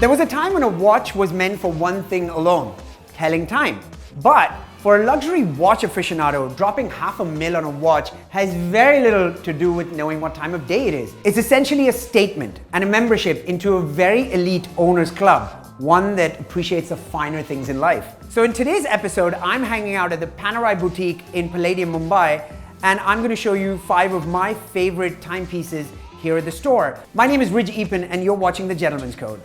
There was a time when a watch was meant for one thing alone, telling time. But for a luxury watch aficionado, dropping $500,000 on a watch has very little to do with knowing what time of day it is. It's essentially a statement and a membership into a very elite owners club, one that appreciates the finer things in life. So in today's episode, I'm hanging out at the Panerai boutique in Palladium, Mumbai, and I'm going to show you 5 of my favorite timepieces here at the store. My name is Rij Eappen and you're watching The Gentleman's Code.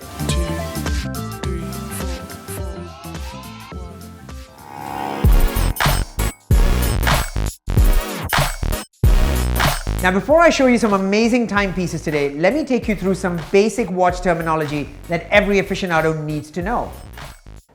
Now before I show you some amazing timepieces today, let me take you through some basic watch terminology that every aficionado needs to know.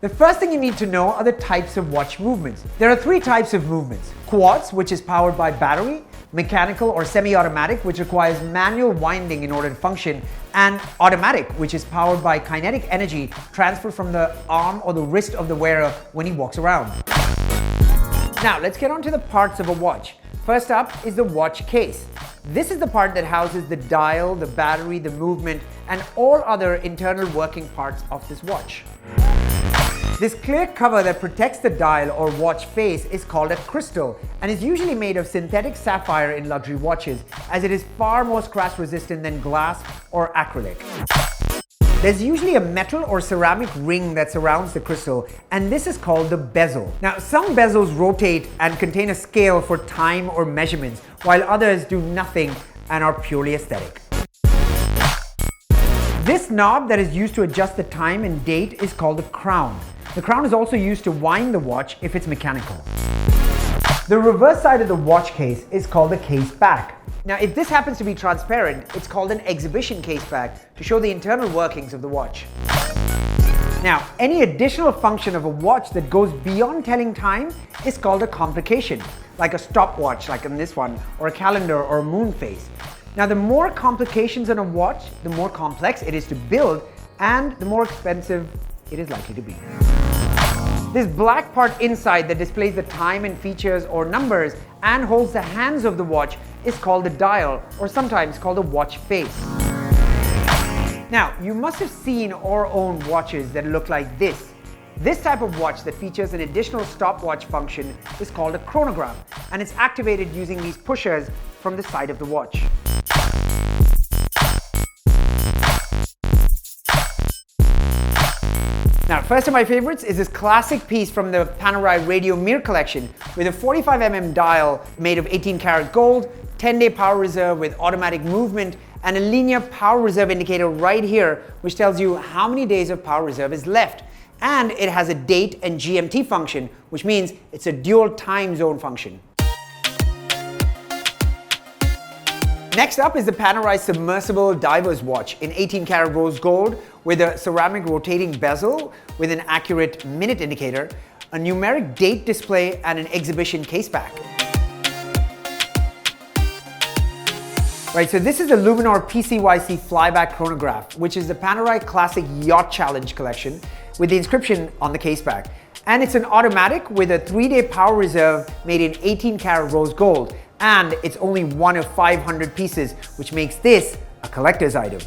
The first thing you need to know are the types of watch movements. There are 3 types of movements. Quartz, which is powered by battery, mechanical or semi-automatic, which requires manual winding in order to function, and automatic, which is powered by kinetic energy transferred from the arm or the wrist of the wearer when he walks around. Now let's get on to the parts of a watch. First up is the watch case. This is the part that houses the dial, the battery, the movement, and all other internal working parts of this watch. This clear cover that protects the dial or watch face is called a crystal and is usually made of synthetic sapphire in luxury watches, as it is far more scratch resistant than glass or acrylic. There's usually a metal or ceramic ring that surrounds the crystal, and this is called the bezel. Now, some bezels rotate and contain a scale for time or measurements, while others do nothing and are purely aesthetic. This knob that is used to adjust the time and date is called the crown. The crown is also used to wind the watch if it's mechanical. The reverse side of the watch case is called the case back. Now, if this happens to be transparent, it's called an exhibition case back to show the internal workings of the watch. Now, any additional function of a watch that goes beyond telling time is called a complication, like a stopwatch, like in this one, or a calendar or a moon phase. Now, the more complications on a watch, the more complex it is to build and the more expensive it is likely to be. This black part inside that displays the time and features or numbers and holds the hands of the watch is called the dial, or sometimes called the watch face. Now, you must have seen or owned watches that look like this. This type of watch that features an additional stopwatch function is called a chronograph, and it's activated using these pushers from the side of the watch. Now, first of my favorites is this classic piece from the Panerai Radiometer collection with a 45mm dial made of 18 karat gold, 10-day power reserve with automatic movement, and a linear power reserve indicator right here, which tells you how many days of power reserve is left. And it has a date and GMT function, which means it's a dual time zone function. Next up is the Panerai Submersible Diver's Watch in 18 karat rose gold with a ceramic rotating bezel with an accurate minute indicator, a numeric date display, and an exhibition case back. Right, so this is the Luminary PCYC Flyback Chronograph, which is the Panerai Classic Yacht Challenge collection with the inscription on the case back. And it's an automatic with a 3-day power reserve made in 18 karat rose gold. And it's only one of 500 pieces, which makes this a collector's item.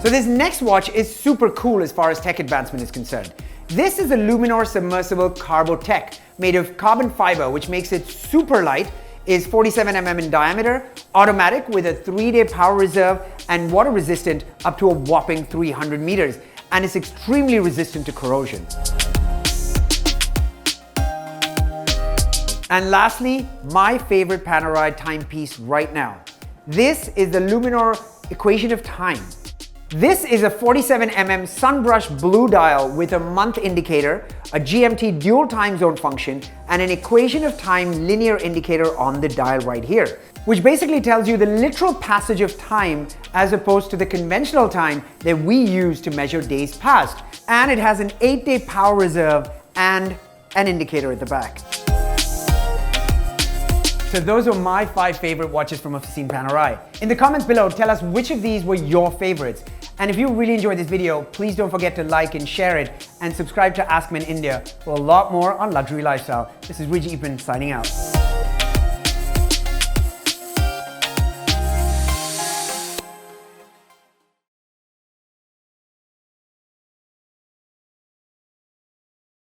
So this next watch is super cool as far as tech advancement is concerned. This is a Luminary Submersible Patek made of carbon fiber, which makes it super light, is 47mm in diameter, automatic with a 3-day power reserve, and water resistant up to a whopping 300 meters, and is extremely resistant to corrosion. And lastly, my favorite Panerai timepiece right now. This is the Luminary Equation of Time. This is a 47mm sunbrush blue dial with a month indicator, a GMT dual time zone function, and an equation of time linear indicator on the dial right here, which basically tells you the literal passage of time as opposed to the conventional time that we use to measure days past. And it has an 8-day power reserve and an indicator at the back. So those are my 5 favorite watches from Officine Panerai. In the comments below, tell us which of these were your favorites. And if you really enjoyed this video, please don't forget to like and share it, and subscribe to AskMen India for a lot more on luxury lifestyle. This is Rij Eappen signing out.